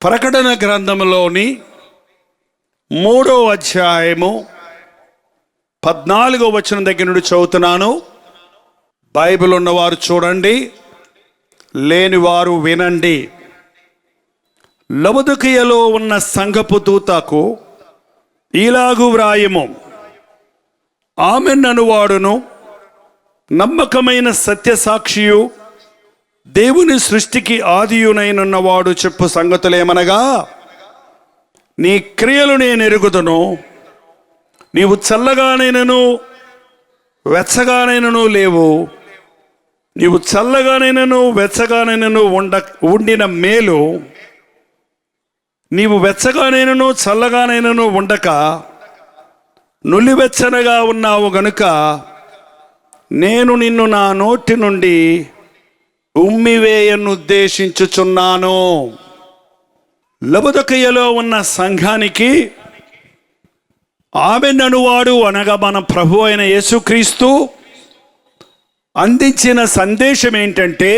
ప్రకటన గ్రంథంలోని 3వ అధ్యాయము 14వ వచనం దగ్గర నుండి చదువుతున్నాను. బైబిల్ ఉన్నవారు చూడండి, లేనివారు వినండి. లవొదికయలో ఉన్న సంఘపు దూతకు ఇలాగు వ్రాయము: ఆమెన్ అనువాడును, నమ్మకమైన సత్యసాక్షియు, దేవుని సృష్టికి ఆదియునైనవాడు చెప్పు సంగతులేమనగా, నీ క్రియలు నేను ఎరుగుదును. నీవు చల్లగానైనను వెచ్చగానైనను లేవు. నీవు చల్లగానైనను వెచ్చగానైనను ఉండిన మేలు, నీవు వెచ్చగానైనను చల్లగానైనను ఉండక నులివెచ్చనగా ఉన్నావు గనుక నేను నిన్ను నా నోటి నుండి ఉమ్మివేయనుద్దేశించుచున్నాను. లవొదికయలో ఉన్న సంఘానికి ఆమెన్ అనువాడు అనగా మన ప్రభు అయిన యేసుక్రీస్తు అందించిన సందేశం ఏంటంటే,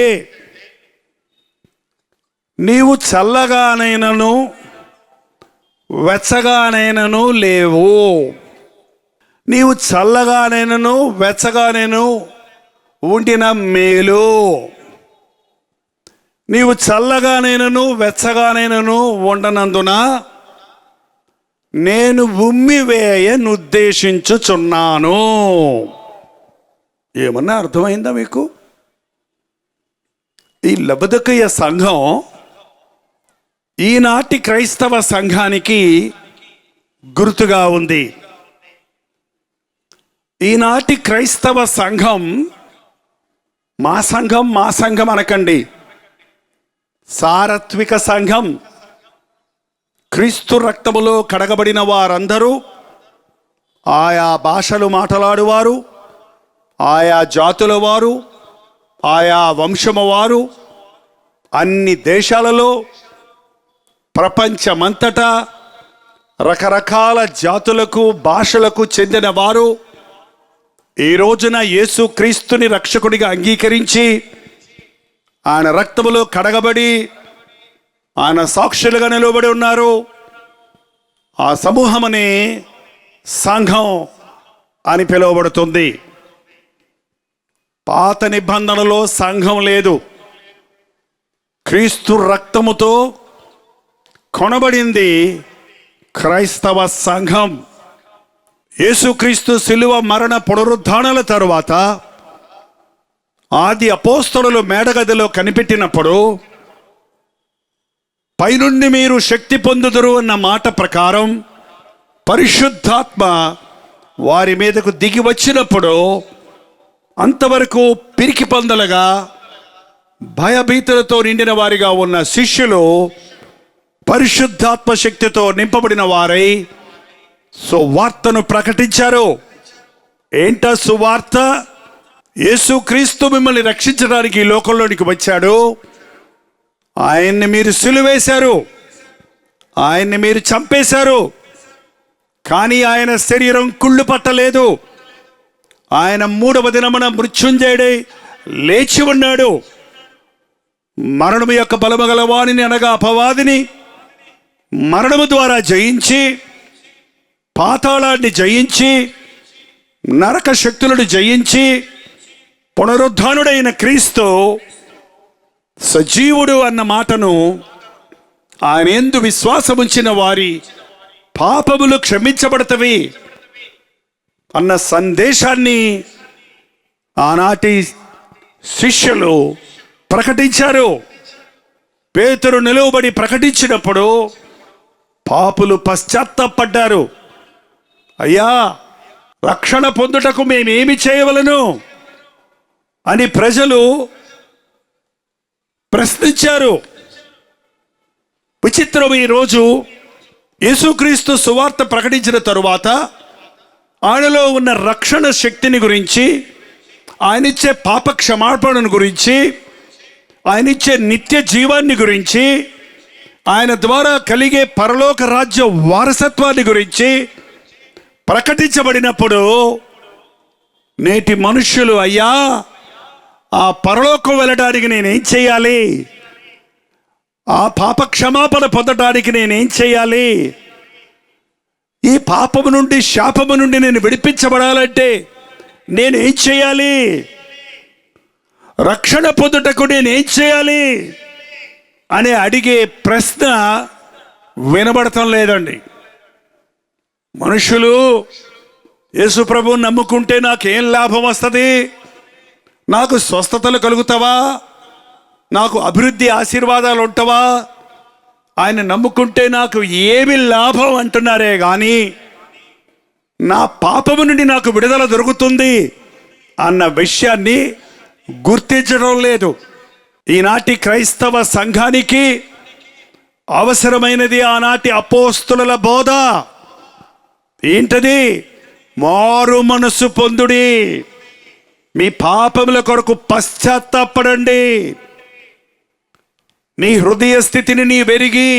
నీవు చల్లగానైనను వెచ్చగానైనను లేవు. నీవు చల్లగానైనను వెచ్చగానైనను ఉండిన మేలు, నీవు చల్లగానైనను వెచ్చగానైనను ఉండనందున నేను ఉమ్మివేయనుద్దేశించుచున్నాను. ఏమన్నా అర్థమైందా మీకు? ఈ లవొదికయ సంఘం ఈనాటి క్రైస్తవ సంఘానికి గుర్తుగా ఉంది. ఈనాటి క్రైస్తవ సంఘం మా సంఘం అనకండి, సారత్విక సంఘం. క్రీస్తు రక్తములో కడగబడిన వారందరూ ఆయా భాషలు మాట్లాడువారు, ఆయా జాతుల వారు, ఆయా వంశము వారు, అన్ని దేశాలలో ప్రపంచమంతటా రకరకాల జాతులకు భాషలకు చెందిన వారు ఈ రోజున యేసు క్రీస్తుని రక్షకుడిగా అంగీకరించి ఆయన రక్తములో కడగబడి ఆయన సాక్షులుగా నిలబడి ఉన్నారు. ఆ సమూహమని సంఘం అని పిలువబడుతుంది. పాత నిబంధనలో సంఘం లేదు. క్రీస్తు రక్తముతో కొనబడింది క్రైస్తవ సంఘం. యేసుక్రీస్తు శిలువ మరణ పునరుద్ధానాల తరువాత ఆది అపోస్తలులు మేడగదిలో కనిపెట్టినప్పుడు పైనుండి మీరు శక్తి పొందుదురు అన్న మాట ప్రకారం పరిశుద్ధాత్మ వారి మీదకు దిగి వచ్చినప్పుడు అంతవరకు పిరికి పందలుగా భయభీతులతో నిండిన వారిగా ఉన్న శిష్యులు పరిశుద్ధాత్మ శక్తితో నింపబడిన వారై సువార్తను ప్రకటించారు. ఏంటా సువార్త? యేసుక్రీస్తు మిమ్మల్ని రక్షించడానికి ఈ లోకంలోనికి వచ్చాడు. ఆయన్ని మీరు సిలువేశారు, ఆయన్ని మీరు చంపేశారు, కానీ ఆయన శరీరం కుళ్ళు పట్టలేదు. ఆయన 3వ దినమున మృత్యుంజయుడై లేచి ఉన్నాడు. మరణము యొక్క బలము గల వానిని అనగా అపవాదిని మరణము ద్వారా జయించి, పాతాళాన్ని జయించి, నరక శక్తులను జయించి పునరుద్ధానుడైన క్రీస్తు సజీవుడు అన్న మాటను, ఆయన యందు విశ్వాసముంచిన వారి పాపములు క్షమించబడతవి అన్న సందేశాన్ని ఆనాటి శిష్యులు ప్రకటించారు. పేతురు నిలువబడి ప్రకటించినప్పుడు పాపులు పశ్చాత్తాపడ్డారు. అయ్యా, రక్షణ పొందుటకు మేమేమి చేయవలను అని ప్రజలు ప్రశ్నించారు. విచిత్రం, ఈరోజు యేసుక్రీస్తు సువార్త ప్రకటించిన తరువాత ఆయనలో ఉన్న రక్షణ శక్తిని గురించి, ఆయనిచ్చే పాప క్షమాపణను గురించి, ఆయనిచ్చే నిత్య జీవాన్ని గురించి, ఆయన ద్వారా కలిగే పరలోక రాజ్య వారసత్వాన్ని గురించి ప్రకటించబడినప్పుడు నేటి మనుష్యులు, అయ్యా, ఆ పరలోకం వెళ్ళడానికి నేనేం చేయాలి, ఆ పాప క్షమాపణ పొందడానికి నేనేం చేయాలి? ఈ పాపము నుండి, శాపము నుండి నేను విడిపించబడాలంటే నేనేం చేయాలి? రక్షణ పొందుటకు నేనేం చేయాలి అని అడిగే ప్రశ్న వినబడటం లేదండి. మనుషులు యేసు ప్రభువుని నమ్ముకుంటే నాకేం లాభం వస్తుంది? నాకు స్వస్థతలు కలుగుతావా? నాకు అభివృద్ధి ఆశీర్వాదాలు ఉంటావా? ఆయన నమ్ముకుంటే నాకు ఏమి లాభం అంటున్నారే కానీ నా పాపము నుండి నాకు విడుదల దొరుకుతుంది అన్న విషయాన్ని గుర్తించడం లేదు. ఈనాటి క్రైస్తవ సంఘానికి అవసరమైనది ఆనాటి అపోస్తుల బోధ. ఏంటది? మారు మనసు పొందుడి, మీ పాపముల కొరకు పశ్చాత్తాపడండి, నీ హృదయ స్థితిని నీ వెరిగి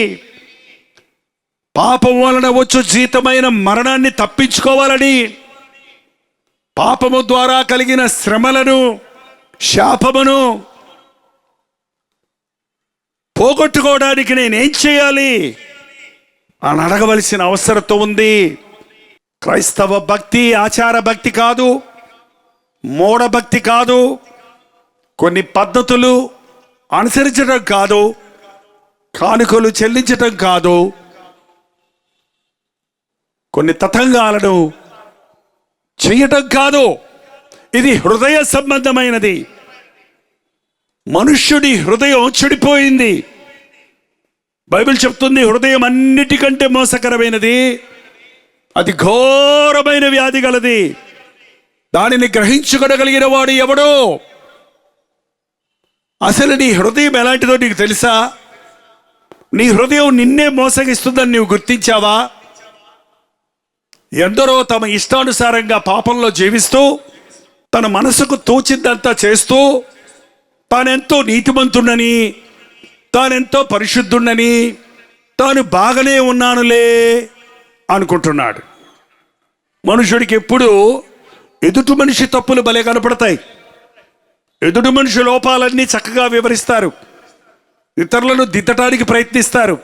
పాపం వలన వచ్చు జీతమైన మరణాన్ని తప్పించుకోవాలని, పాపము ద్వారా కలిగిన శ్రమలను, శాపమును పోగొట్టుకోవడానికి నేనేం చేయాలి అని అడగవలసిన అవసరత ఉంది. క్రైస్తవ భక్తి ఆచార భక్తి కాదు, మూఢభక్తి కాదు, కొన్ని పద్ధతులు అనుసరించడం కాదు, కానుకలు చెల్లించటం కాదు, కొన్ని తతంగాలను చేయటం కాదు. ఇది హృదయ సంబంధమైనది. మనుష్యుడి హృదయం చెడిపోయింది. బైబిల్ చెప్తుంది, హృదయం అన్నిటికంటే మోసకరమైనది, అది ఘోరమైన వ్యాధి గలది, దానిని గ్రహించుకోగలిగిన వాడు ఎవడో? అసలు నీ హృదయం ఎలాంటిదో నీకు తెలుసా? నీ హృదయం నిన్నే మోసగిస్తుందని నీవు గుర్తించావా? ఎందరో తమ ఇష్టానుసారంగా పాపంలో జీవిస్తూ, తన మనసుకు తోచిందంతా చేస్తూ, తానెంతో నీతిమంతుడని, తానెంతో పరిశుద్ధుడని, తాను బాగానే ఉన్నానులే అనుకుంటున్నాడు. మనుషుడికి ఎప్పుడు ఎదుటి మనిషి తప్పులు భలే కనపడతాయి. ఎదుటి మనిషి లోపాలన్నీ చక్కగా వివరిస్తారు, ఇతరులను దిద్దటానికి ప్రయత్నిస్తారు,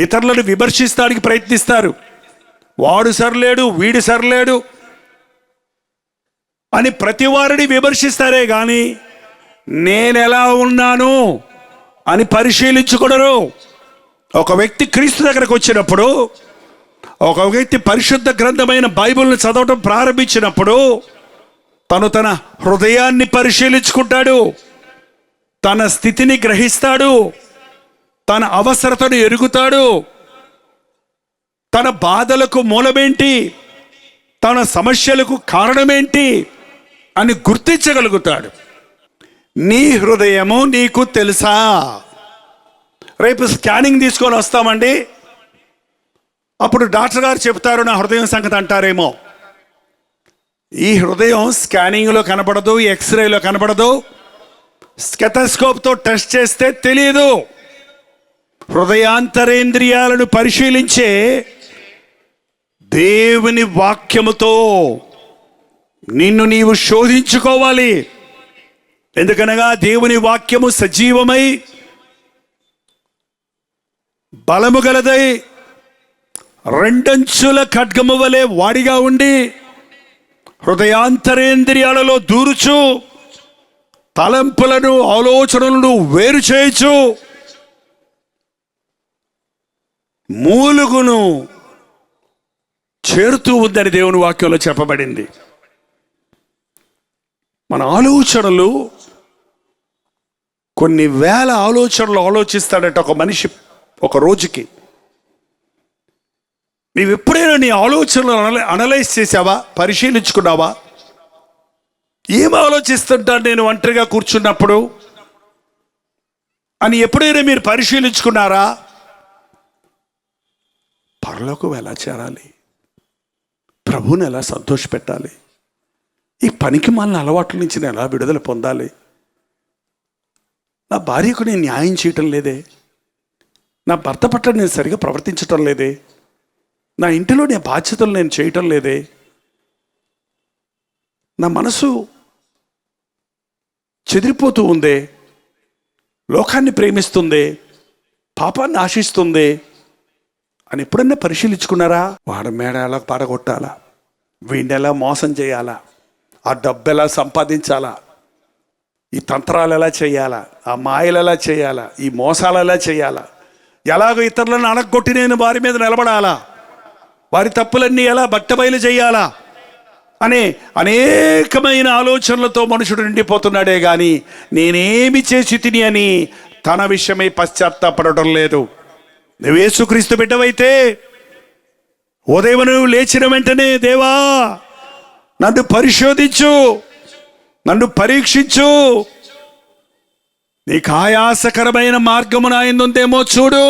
ఇతరులను విమర్శించడానికి ప్రయత్నిస్తారు. వాడు సరిలేడు, వీడు సరిలేడు అని ప్రతి వారిని విమర్శిస్తారే కానీ నేనెలా ఉన్నాను అని పరిశీలించుకోడరు. ఒక వ్యక్తి క్రీస్తు దగ్గరకు వచ్చినప్పుడు, ఒక వ్యక్తి పరిశుద్ధ గ్రంథమైన బైబిల్ని చదవటం ప్రారంభించినప్పుడు తన హృదయాన్ని పరిశీలించుకుంటాడు, తన స్థితిని గ్రహిస్తాడు, తన అవసరతను ఎరుగుతాడు, తన బాధలకు మూలమేంటి, తన సమస్యలకు కారణమేంటి అని గుర్తించగలుగుతాడు. నీ హృదయము నీకు తెలుసా? రేపు స్కానింగ్ తీసుకొని వస్తామండి, అప్పుడు డాక్టర్ గారు చెప్తారు నా హృదయం సంగతి అంటారేమో. ఈ హృదయం స్కానింగ్లో కనపడదు, ఎక్స్రేలో కనపడదు, స్టెథోస్కోప్తో టెస్ట్ చేస్తే తెలియదు. హృదయాంతరేంద్రియాలను పరిశీలించే దేవుని వాక్యముతో నిన్ను నీవు శోధించుకోవాలి. ఎందుకనగా దేవుని వాక్యము సజీవమై బలము గలదై రెండంచుల ఖడ్గము వలె వాడిగా ఉండి హృదయాంతరేంద్రియాలలో దూరుచు తలంపులను, ఆలోచనలను వేరు చేయొచ్చు, మూలుగును చేరుతూ ఉందని దేవుని వాక్యంలో చెప్పబడింది. మన ఆలోచనలు కొన్ని వేల ఆలోచనలు ఆలోచిస్తాడట ఒక మనిషి ఒక రోజుకి. నీవు ఎప్పుడైనా నీ ఆలోచనలు అనలైజ్ చేసావా? పరిశీలించుకున్నావా? ఏం ఆలోచిస్తుంటాను నేను ఒంటరిగా కూర్చున్నప్పుడు అని ఎప్పుడైనా మీరు పరిశీలించుకున్నారా? పరలోకం ఎలా చేరాలి, ప్రభువుని ఎలా సంతోషపెట్టాలి, ఈ పనికి మాలిన అలవాట్ల నుంచి నేను ఎలా విడుదల పొందాలి, నా భార్యకు నేను న్యాయం చేయటం లేదే, నా భర్త పట్ల నేను సరిగా ప్రవర్తించటం లేదే, నా ఇంటిలో నేను బాధ్యతలు నేను చేయటం లేదే, నా మనసు చెదిరిపోతూ ఉందే, లోకాన్ని ప్రేమిస్తుందే, పాపాన్ని ఆశిస్తుంది అని ఎప్పుడన్నా పరిశీలించుకున్నారా? వాడి మేడ ఎలా పడగొట్టాలా, వీడిని ఎలా మోసం చేయాలా, ఆ డబ్బు ఎలా సంపాదించాలా, ఈ తంత్రాలు ఎలా చేయాలా, ఆ మాయలు ఎలా చేయాలా, ఈ మోసాలు ఎలా చేయాలా, ఎలాగో ఇతరులను అణగొట్టి నేను వారి మీద నిలబడాలా, వారి తప్పులన్నీ ఎలా బట్టబయలు చేయాలా అనే అనేకమైన ఆలోచనలతో మనుషుడు నిండిపోతున్నాడే కానీ నేనేమి చేసి తిని అని తన విషయమై పశ్చాత్తాపడటం లేదు. నువ్వు యేసుక్రీస్తు బిడ్డవైతే ఉదయం నువ్వు లేచిన వెంటనే దేవా నన్ను పరిశోధించు, నన్ను పరీక్షించు, నీకు ఆయాసకరమైన మార్గము నా యందు ఉందేమో చూడు,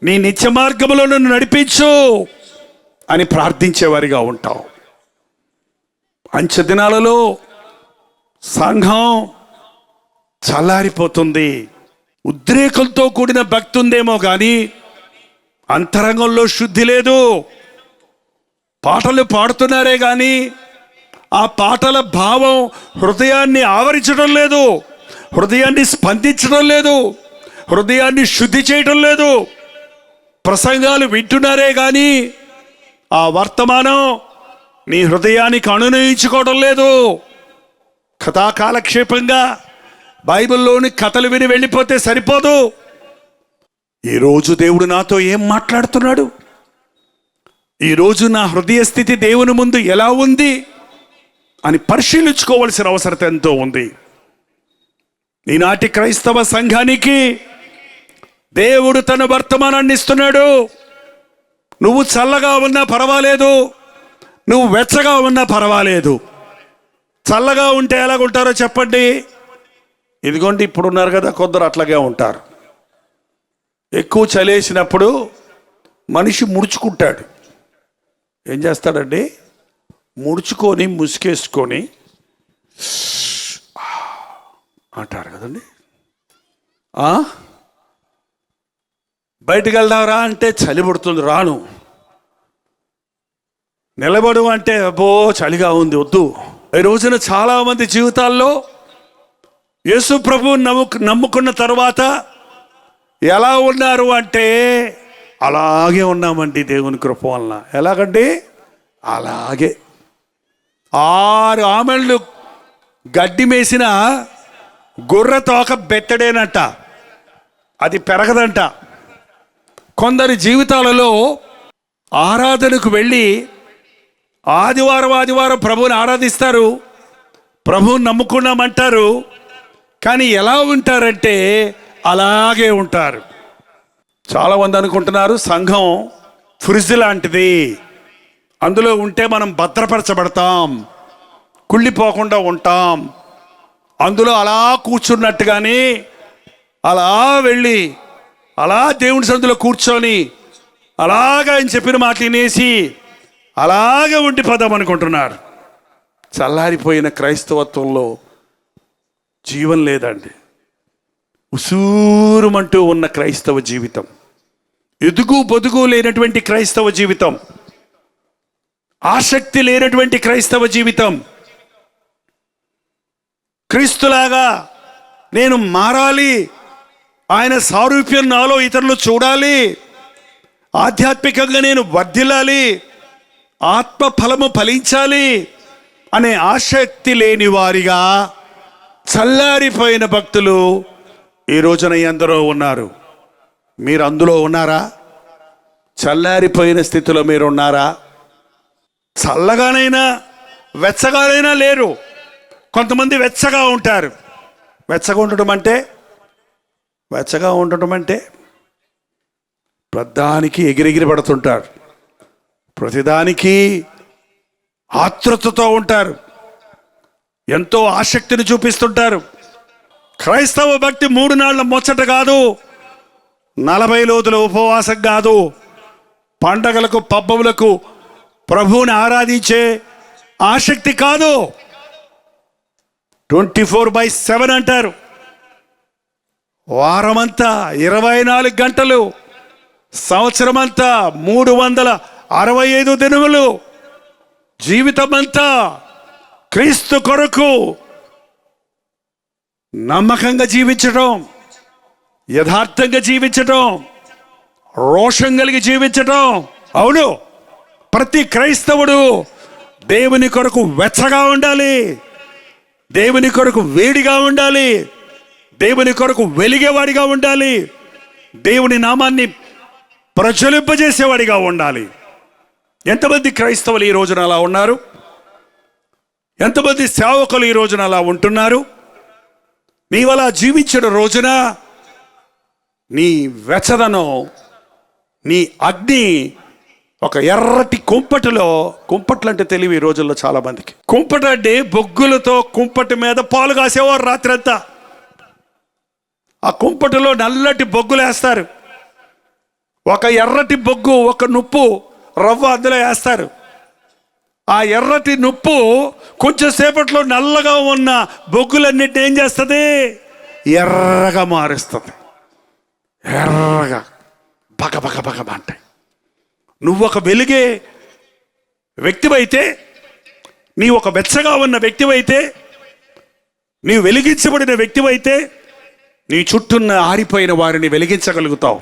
నీ నిత్య మార్గములో నన్ను నడిపించు అని ప్రార్థించేవారిగా ఉంటావు. అంచె దినాలలో సంఘం చల్లారిపోతుంది. ఉద్రేకంతో కూడిన భక్తి ఉందేమో కానీ అంతరంగంలో శుద్ధి లేదు. పాటలు పాడుతున్నారే కానీ ఆ పాటల భావం హృదయాన్ని ఆవరించడం లేదు, హృదయాన్ని స్పందించడం లేదు, హృదయాన్ని శుద్ధి చేయడం లేదు. ప్రసంగాలు వింటున్నారే కానీ ఆ వర్తమానం నీ హృదయానికి అనునయించుకోవడం లేదు. కథాకాలక్షేపంగా బైబిల్లోని కథలు విని వెళ్ళిపోతే సరిపోదు. ఈరోజు దేవుడు నాతో ఏం మాట్లాడుతున్నాడు, ఈరోజు నా హృదయ స్థితి దేవుని ముందు ఎలా ఉంది అని పరిశీలించుకోవాల్సిన అవసరం ఎంతో ఉంది. ఈనాటి క్రైస్తవ సంఘానికి దేవుడు తన వర్తమానాన్ని ఇస్తున్నాడు. నువ్వు చల్లగా ఉన్నా పర్వాలేదు, నువ్వు వెచ్చగా ఉన్నా పర్వాలేదు. చల్లగా ఉంటే ఎలాగుంటారో చెప్పండి. ఇదిగోండి ఇప్పుడు ఉన్నారు కదా కొందరు అట్లాగే ఉంటారు. ఎక్కువ చలేసినప్పుడు మనిషి ముడుచుకుంటాడు. ఏం చేస్తాడండి? ముడుచుకొని ముసుకేసుకొని అంటారు కదండి. బయటికి వెళ్దాంరా అంటే చలి పడుతుంది, రాను. నిలబడు అంటే అబ్బో చలిగా ఉంది, వద్దు. ఈ రోజున చాలామంది జీవితాల్లో యేసు ప్రభువుని నమ్ముకున్న తర్వాత ఎలా ఉన్నారు అంటే అలాగే ఉన్నామండి దేవుని కృప వలన. ఎలాగండి? అలాగే 6 ఆమెళ్ళు గడ్డి మేసిన గొర్రె తోక బెత్తడేనంట, అది పెరగదంట. కొందరి జీవితాలలో ఆరాధనకు వెళ్ళి ఆదివారం ప్రభువుని ఆరాధిస్తారు, ప్రభువుని నమ్ముకున్నామంటారు, కానీ ఎలా ఉంటారంటే అలాగే ఉంటారు. చాలామంది అనుకుంటున్నారు సంఘం ఫ్రిడ్జ్ లాంటిది, అందులో ఉంటే మనం భద్రపరచబడతాం, కుళ్ళిపోకుండా ఉంటాం. అందులో అలా కూర్చున్నట్టుగానే అలా వెళ్ళి అలా దేవుని సన్నిధిలో కూర్చొని అలాగా ఆయన చెప్పిన మాట వినేసి అలాగే ఉండిపోదాం అనుకుంటున్నారు. చల్లారిపోయిన క్రైస్తవత్వంలో జీవం లేదండి. ఉసూరుమంటూ ఉన్న క్రైస్తవ జీవితం, ఎదుగు బొదుగు లేనటువంటి క్రైస్తవ జీవితం, ఆసక్తి లేనటువంటి క్రైస్తవ జీవితం. క్రీస్తులాగా నేను మారాలి, ఆయన సారూప్యం నాలో ఇతరులు చూడాలి, ఆధ్యాత్మికంగా నేను వర్ధిల్లాలి, ఆత్మ ఫలము ఫలించాలి అనే ఆసక్తి లేని వారిగా చల్లారిపోయిన భక్తులు ఈ రోజున ఎందరో ఉన్నారు. మీరు అందులో ఉన్నారా? చల్లారిపోయిన స్థితిలో మీరు ఉన్నారా? చల్లగానైనా వెచ్చగానైనా లేరు. కొంతమంది వెచ్చగా ఉంటారు. వెచ్చగా ఉండటం అంటే ప్రతిదానికి ఎగిరెగిరి పడుతుంటారు, ప్రతిదానికి ఆతృతతో ఉంటారు, ఎంతో ఆసక్తిని చూపిస్తుంటారు. క్రైస్తవ భక్తి 3 నాళ్ళ ముచ్చట కాదు, 40 రోజుల ఉపవాసం కాదు, పండగలకు పబ్బములకు ప్రభువుని ఆరాధించే ఆసక్తి కాదు. 24/7 అంటారు. వారమంతా 24 గంటలు, సంవత్సరమంతా 365 దినములు, జీవితమంతా క్రీస్తు కొరకు నమ్మకంగా జీవించడం, యథార్థంగా జీవించటం, రోషం కలిగి జీవించటం. అవును, ప్రతి క్రైస్తవుడు దేవుని కొరకు వెచ్చగా ఉండాలి, దేవుని కొరకు వేడిగా ఉండాలి, దేవుని కొరకు వెలిగేవాడిగా ఉండాలి, దేవుని నామాన్ని ప్రజ్వలింపజేసేవాడిగా ఉండాలి. ఎంతమంది క్రైస్తవులు ఈ రోజున అలా ఉన్నారు? ఎంతమంది సేవకులు ఈ రోజున అలా ఉంటున్నారు? నీవలా జీవించిన రోజున నీ వెచ్చదనం, నీ అగ్ని ఒక ఎర్రటి కుంపటిలో, కుంపట్లు అంటే తెలివి ఈ రోజుల్లో చాలా మందికి. కుంపట అంటే బొగ్గులతో కుంపటి మీద పాలు కాసేవారు రాత్రంతా. ఆ కుంపటిలో నల్లటి బొగ్గులు వేస్తారు. ఒక ఎర్రటి బొగ్గు, ఒక నుప్పు రవ్వ అందులో వేస్తారు. ఆ ఎర్రటి నుప్పు కొంచెం సేపట్లో నల్లగా ఉన్న బొగ్గులన్నిటిని ఏం చేస్తుంది? ఎర్రగా మారుస్తుంది. ఎర్రగా బగ బగ బగ అంటాయి. నువ్వు ఒక వెలిగే వ్యక్తివైతే, నీ ఒక వెచ్చగా ఉన్న వ్యక్తివైతే, నీవు వెలిగించబడిన వ్యక్తివైతే, నీ చుట్టూన్న ఆరిపోయిన వారిని వెలిగించగలుగుతావు.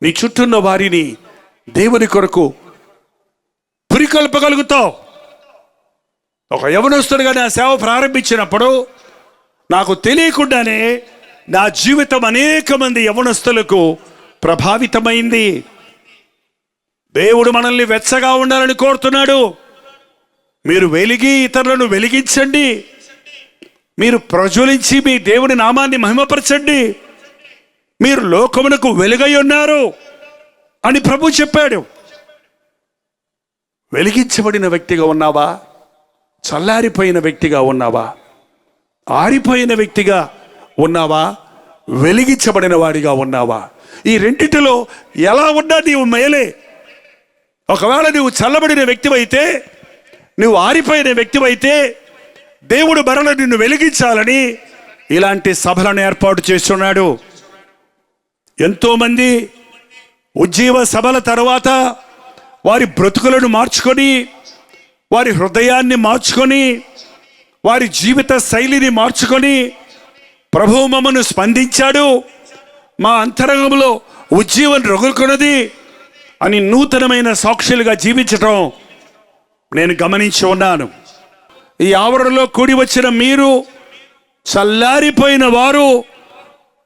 నీ చుట్టూన్న వారిని దేవుని కొరకు పురికొల్పగలుగుతావు. ఒక యవనస్తుడిగా నా సేవ ప్రారంభించినప్పుడు నాకు తెలియకుండానే నా జీవితం అనేక మంది యవనస్తులకు ప్రభావితమైంది. దేవుడు మనల్ని వెచ్చగా ఉండాలని కోరుతున్నాడు. మీరు వెలిగి ఇతరులను వెలిగించండి, మీరు ప్రజ్వలించి మీ దేవుని నామాన్ని మహిమపరచండి, మీరు లోకమునకు వెలుగై ఉన్నారు అని ప్రభు చెప్పాడు. వెలిగించబడిన వ్యక్తిగా ఉన్నావా? చల్లారిపోయిన వ్యక్తిగా ఉన్నావా? ఆరిపోయిన వ్యక్తిగా ఉన్నావా? వెలిగించబడిన వాడిగా ఉన్నావా? ఈ రెండిటిలో ఎలా ఉన్నా నీవు మేలే. ఒకవేళ నువ్వు చల్లబడిన వ్యక్తివైతే, నువ్వు ఆరిపోయిన వ్యక్తివైతే, దేవుడు మరల నిన్ను వెలిగించాలని ఇలాంటి సభలను ఏర్పాటు చేస్తున్నాడు. ఎంతోమంది ఉజ్జీవ సభల తర్వాత వారి బ్రతుకులను మార్చుకొని, వారి హృదయాన్ని మార్చుకొని, వారి జీవిత శైలిని మార్చుకొని, ప్రభువు మమ్మను స్పందించాడు, మా అంతరంగంలో ఉజ్జీవం రగులుకున్నది అని నూతనమైన సాక్షులుగా జీవించటం నేను గమనించి ఉన్నాను. ఈ ఆవరణలో కూడి వచ్చిన మీరు చల్లారిపోయిన వారు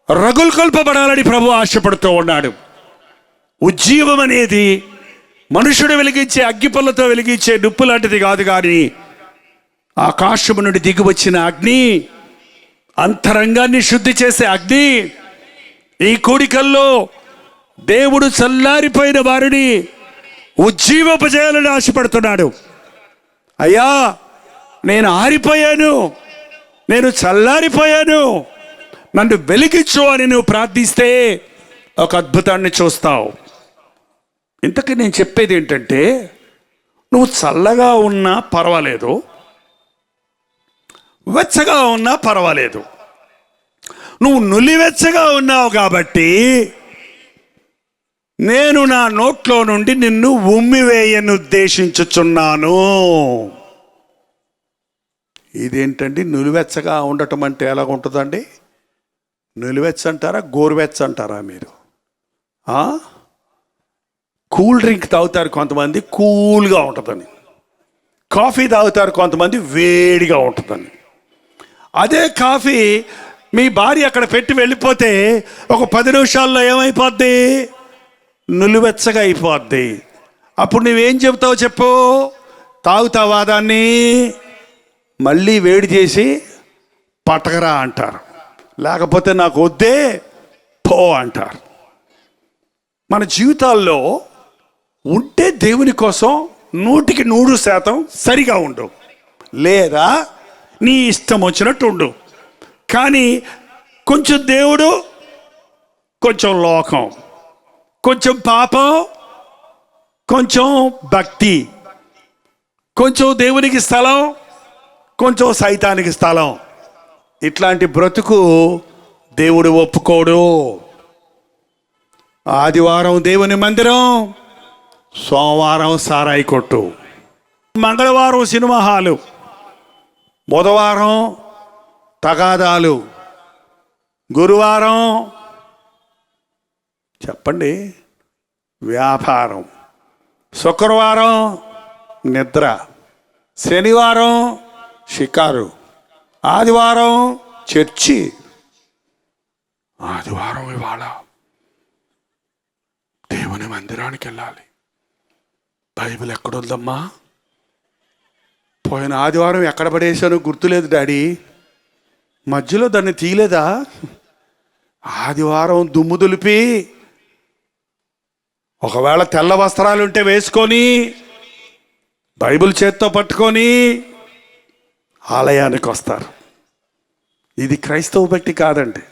రగులుకొల్పబడాలని ప్రభు ఆశపడుతూ ఉన్నాడు. ఉజ్జీవం అనేది మనుషుడు వెలిగించే అగ్గిపుల్లతో వెలిగించే నిప్పు లాంటిది కాదు, కానీ ఆకాశము నుండి దిగివచ్చిన అగ్ని, అంతరంగాన్ని శుద్ధి చేసే అగ్ని. ఈ కూడికల్లో దేవుడు చల్లారిపోయిన వారిని ఉజ్జీవింపజేయాలని ఆశపడుతున్నాడు. అయ్యా, నేను ఆరిపోయాను, నేను చల్లారిపోయాను, నన్ను వెలిగించు అని నువ్వు ప్రార్థిస్తే ఒక అద్భుతాన్ని చూస్తావు. ఇంతకీ నేను చెప్పేది ఏంటంటే, నువ్వు చల్లగా ఉన్నా పర్వాలేదు, వెచ్చగా ఉన్నా పర్వాలేదు. నువ్వు నులివెచ్చగా ఉన్నావు కాబట్టి నేను నా నోట్లో నుండి నిన్ను ఉమ్మివేయను ఉద్దేశించుచున్నాను. ఇదేంటండి నులివెచ్చగా ఉండటం అంటే ఎలాగ ఉంటుందండి? నులివెచ్చ అంటారా, గోరువెచ్చ అంటారా మీరు? కూల్ డ్రింక్ తాగుతారు కొంతమంది, కూల్గా ఉంటుందని. కాఫీ తాగుతారు కొంతమంది, వేడిగా ఉంటుందని. అదే కాఫీ మీ భార్య అక్కడ పెట్టి వెళ్ళిపోతే ఒక 10 నిమిషాల్లో ఏమైపోద్ది? నులివెచ్చగా అయిపోద్ది. అప్పుడు నువ్వేం చెబుతావు చెప్పు? తాగుతావా దాన్ని? మళ్ళీ వేడి చేసి పట్టకరా అంటారు, లేకపోతే నాకు వద్దే పో అంటారు. మన జీవితాల్లో ఉంటే దేవుని కోసం 100% సరిగా ఉండు, లేదా నీ ఇష్టం వచ్చినట్టు ఉండు. కానీ కొంచెం దేవుడు, కొంచెం లోకం, కొంచెం పాపం, కొంచెం భక్తి, కొంచెం దేవునికి స్థలం, కొంచెం సైతానికి స్థలం. ఇట్లాంటి బ్రతుకు దేవుడు ఒప్పుకోడు. ఆదివారం దేవుని మందిరం, సోమవారం సారాయి కొట్టు, మంగళవారం సినిమా హాలు, బుధవారం తగాదాలు, గురువారం చెప్పండి. వ్యాపారం, శుక్రవారం నిద్ర, శనివారం షికారు, ఆదివారం చర్చి, ఆదివారం ఇవాళ దేవుని మందిరానికి వెళ్ళాలి. బైబిల్ ఎక్కడుందమ్మా? పోయిన ఆదివారం ఎక్కడ పడేశాను గుర్తులేదు డాడీ, మధ్యలో దాన్ని తీయలేదా? ఆదివారం దుమ్ము దులిపి ఒకవేళ తెల్ల వస్త్రాలుంటే వేసుకొని బైబిల్ చేత్తో పట్టుకొని ఆలయానికి వస్తారు. ఇది క్రైస్తవ భక్తి కాదండి.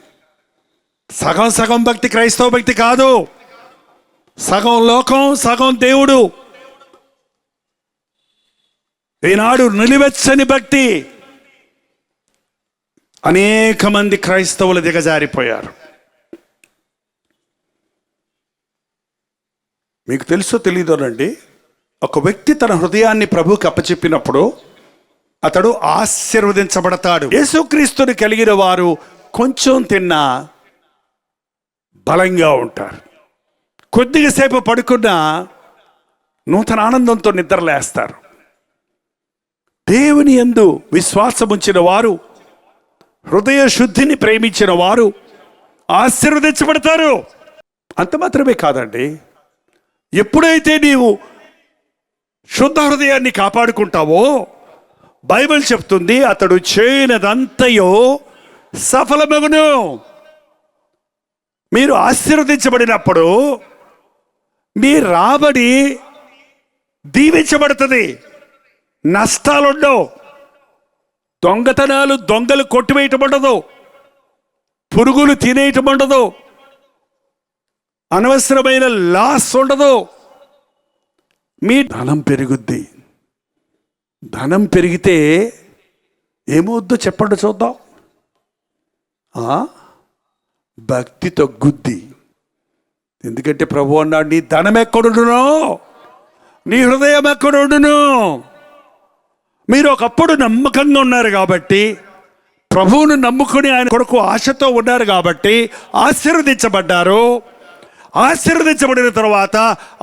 సగం సగం భక్తి క్రైస్తవ భక్తి కాదు. సగం లోకం, సగం దేవుడు. ఈనాడు నిలువెచ్చని భక్తి. అనేక మంది క్రైస్తవులు దిగజారిపోయారు. మీకు తెలుసో తెలీదోనండి, ఒక వ్యక్తి తన హృదయాన్ని ప్రభువుకి అప్పచెప్పినప్పుడు అతడు ఆశీర్వదించబడతాడు. యేసుక్రీస్తుని కలిగిన వారు కొంచెం తిన్నా బలంగా ఉంటారు. కొద్దిగా సేపు పడుకున్నా నూతన ఆనందంతో నిద్రలేస్తారు. దేవుని యందు విశ్వాసం ఉంచిన వారు, హృదయ శుద్ధిని ప్రేమించిన వారు ఆశీర్వదించబడతారు. అంత మాత్రమే కాదండి, ఎప్పుడైతే నీవు శుద్ధ హృదయాన్ని కాపాడుకుంటావో బైబిల్ చెప్తుంది అతడు చేయనదంతయో సఫలమగును. మీరు ఆశీర్వదించబడినప్పుడు మీ రాబడి దీవించబడుతుంది. నష్టాలుండవు. దొంగతనాలు, దొంగలు కొట్టివేయటం ఉండదు. పురుగులు తినేయటం ఉండదు. అనవసరమైన లాస్ ఉండదు. మీ ధనం పెరుగుద్ది. ధనం పెరిగితే ఏమవుద్దో చెప్పండి చూద్దాం. భక్తి తగ్గుద్ది. ఎందుకంటే ప్రభు అన్నాడు, నీ ధనం ఎక్కడుండునో నీ హృదయం ఎక్కడుండును. మీరు ఒకప్పుడు నమ్మకంగా ఉన్నారు కాబట్టి, ప్రభువును నమ్ముకుని ఆయన కొరకు ఆశతో ఉన్నారు కాబట్టి ఆశీర్వదించబడ్డారు. ఆశీర్వదించబడిన తర్వాత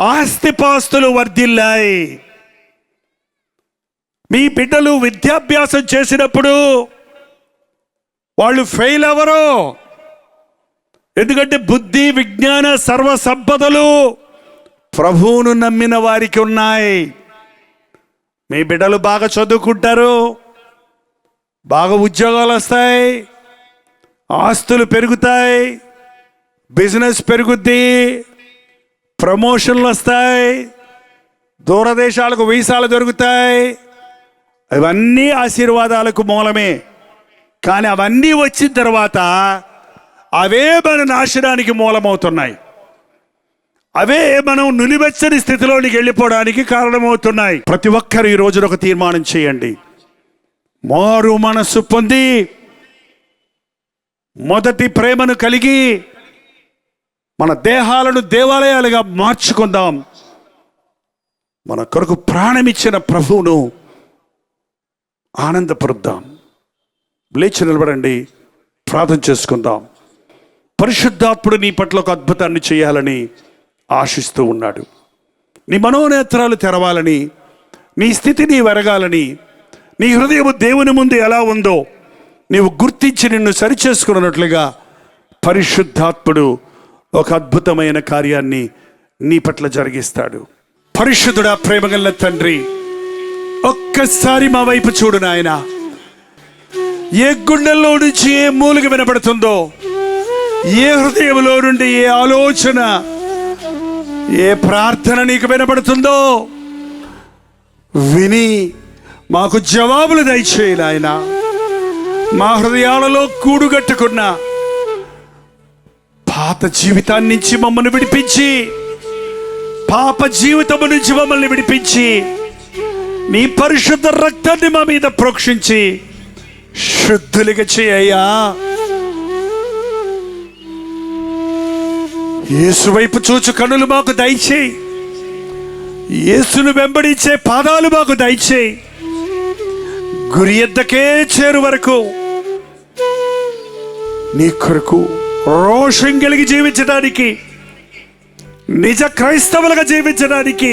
ఆస్తిపాస్తులు వర్ధిల్లాయి. మీ బిడ్డలు విద్యాభ్యాసం చేసినప్పుడు వాళ్ళు ఫెయిల్ అవ్వరు. ఎందుకంటే బుద్ధి, విజ్ఞాన, సర్వ సంపదలు ప్రభువును నమ్మిన వారికి ఉన్నాయి. మీ బిడ్డలు బాగా చదువుకుంటారు, బాగా ఉద్యోగాలు వస్తాయి, ఆస్తులు పెరుగుతాయి, బిజినెస్ పెరుగుద్ది, ప్రమోషన్లు వస్తాయి, దూరదేశాలకు వీసాలు దొరుకుతాయి. ఇవన్నీ ఆశీర్వాదాలకు మూలమే. కానీ అవన్నీ వచ్చిన తర్వాత అవే మన నాశనానికి మూలమవుతున్నాయి. అవే మనం నులివెచ్చని స్థితిలోనికి వెళ్ళిపోవడానికి కారణమవుతున్నాయి. ప్రతి ఒక్కరు ఈ రోజున ఒక తీర్మానం చేయండి. మారు మనస్సు పొంది మొదటి ప్రేమను కలిగి మన దేహాలను దేవాలయాలుగా మార్చుకుందాం. మన కొరకు ప్రాణమిచ్చిన ప్రభువును ఆనందపరుద్దాం. లేచి నిలబడండి, ప్రార్థన చేసుకుందాం. పరిశుద్ధాత్ముడు నీ పట్ల ఒక అద్భుతాన్ని చేయాలని ఆశిస్తూ ఉన్నాడు. నీ మనోనేత్రాలు తెరవాలని, నీ స్థితిని వెరగాలని, నీ హృదయము దేవుని ముందు ఎలా ఉందో నీవు గుర్తించి నిన్ను సరిచేసుకున్నట్లుగా పరిశుద్ధాత్ముడు ఒక అద్భుతమైన కార్యాన్ని నీ పట్ల జరిగిస్తాడు. పరిశుద్ధుడా, ప్రేమగల తండ్రి, ఒక్కసారి మా వైపు చూడు నాయన. ఏ గుండెల్లో నుంచి ఏ మూలిక వినపడుతుందో, ఏ హృదయంలో నుండి ఏ ఆలోచన, ఏ ప్రార్థన నీకు వినపడుతుందో విని మాకు జవాబులు దయచేయి నాయన. మా హృదయాలలో కూడుగట్టుకున్న పాత జీవితాన్ని నుంచి మమ్మల్ని విడిపించి, పాప జీవితము నుంచి మమ్మల్ని విడిపించి, నీ పరిశుద్ధ రక్తాన్ని మా మీద ప్రోక్షించి శుద్ధులుగా చేయయ్యా. యేసు వైపు చూచు కనులు మాకు దయచేయి. యేసును వెంబడించే పాదాలు మాకు దయచేయి. గురి ఎద్దకే చేరు వరకు నీ కొరకు రోషం కలిగి జీవించడానికి నిజ క్రైస్తవులుగా జీవించడానికి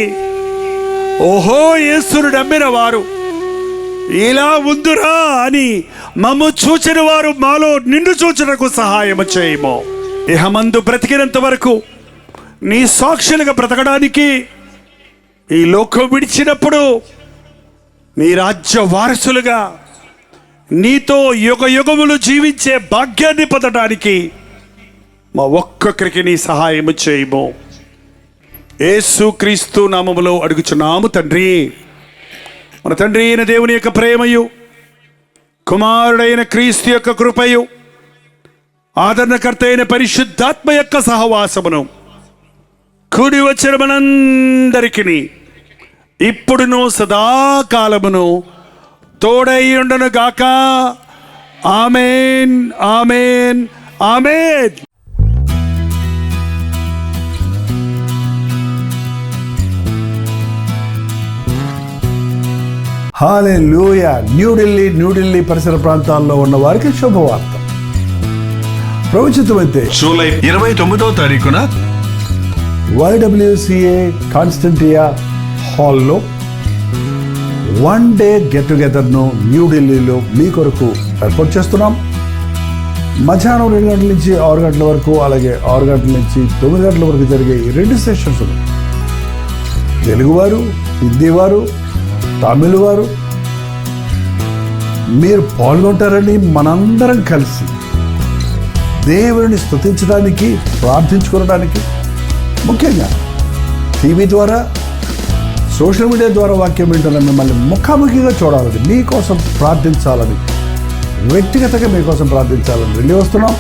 ఓహో యేసును నమ్మిన వారు ఇలా ఉందురా అని మమ్ము చూచిన వారు మాలో నిన్ను చూచుటకు సహాయం చేయము. ఇహమందు బ్రతికినంత వరకు నీ సాక్షులుగా బ్రతకడానికి, ఈ లోకం విడిచినప్పుడు నీ రాజ్య వారసులుగా నీతో యుగ యుగములు జీవించే భాగ్యాన్ని పొందడానికి మా ఒక్కొక్కరికి నీ సహాయం చేయము. యేసు క్రీస్తు నామములో అడుగుచున్నాము తండ్రి. మన తండ్రి అయిన దేవుని యొక్క ప్రేమయు, కుమారుడైన క్రీస్తు యొక్క కృపయు, ఆదరణకర్త అయిన పరిశుద్ధాత్మ యొక్క సహవాసమును కూడి వచ్చిన మనందరికీ ఇప్పుడును సదాకాలమును తోడై ఉండను గాక. ఆమేన్, ఆమేన్, ఆమేన్. హల్లెలూయా. న్యూఢిల్లీ పరిసర ప్రాంతాల్లో ఉన్న వారికి శుభవార్త. ప్రవచితమైతే జూలై 29వ తారీఖున YWCA కాన్స్టంటియా హాల్లో 1 డే గెట్ టుగెదర్ను న్యూఢిల్లీలో మీ కొరకు ఏర్పాటు చేస్తున్నాం. మధ్యాహ్నం 2 గంటల నుంచి 6 గంటల వరకు, అలాగే 6 గంటల నుంచి 9 గంటల వరకు జరిగే ఈ 2 సెషన్స్ తెలుగువారు, హిందీ వారు, తమిళ వారు మీరు పాల్గొంటారని మనందరం కలిసి దేవుని స్తుతించడానికి, ప్రార్థించుకోవడానికి, ముఖ్యంగా టీవీ ద్వారా, సోషల్ మీడియా ద్వారా వాక్యం వింటున్న మిమ్మల్ని ముఖాముఖిగా చూడాలని, మీకోసం ప్రార్థించాలని, వ్యక్తిగతంగా మీకోసం ప్రార్థించాలని వెళ్ళి వస్తున్నాం.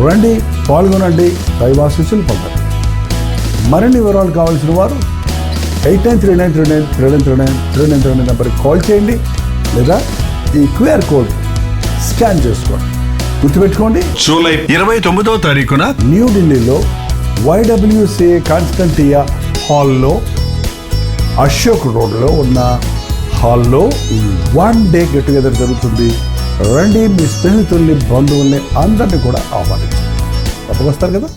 రండి, పాల్గొనండి, దైవాశీస్సులు పొందండి. మరిన్ని వివరాలు కావాల్సిన వారు 8939393939 నెంబర్కి కాల్ చేయండి, లేదా ఈ QR కోడ్ స్కాన్ చేసుకోండి. గుర్తుపెట్టుకోండి, జూలై 29వ తారీఖున న్యూఢిల్లీలో YWCA కాన్స్టంటియా హాల్లో, అశోక్ రోడ్లో ఉన్న హాల్లో ఈ 1 డే గెట్ టుగెదర్ జరుగుతుంది. రండి, మీ స్నేహితుల్ని, బంధువుల్ని అందరినీ కూడా ఆహ్వానించండి. తప్పకొస్తారు కదా.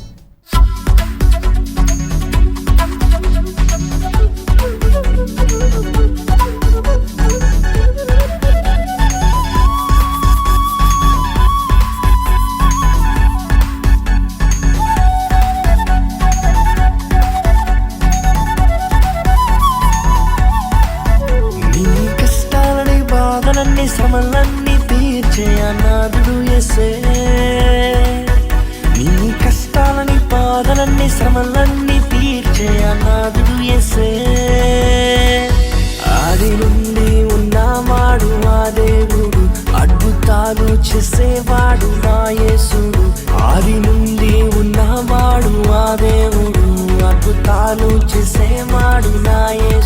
శ్రమలన్నీ తీర్చే అనాథుడు యేసే. నీ కష్టాలని, బాధలన్నీ, శ్రమలన్నీ తీర్చే అనాథుడు యేసే. ఆది నుండి ఉన్నవాడు ఆ దేవుడు, అద్భుతాలు చేసేవాడు నా యేసుడు. ఆది నుండి ఉన్నవాడు ఆ దేవుడు, అద్భుతాలు చేసేవాడు నా యేసుడు.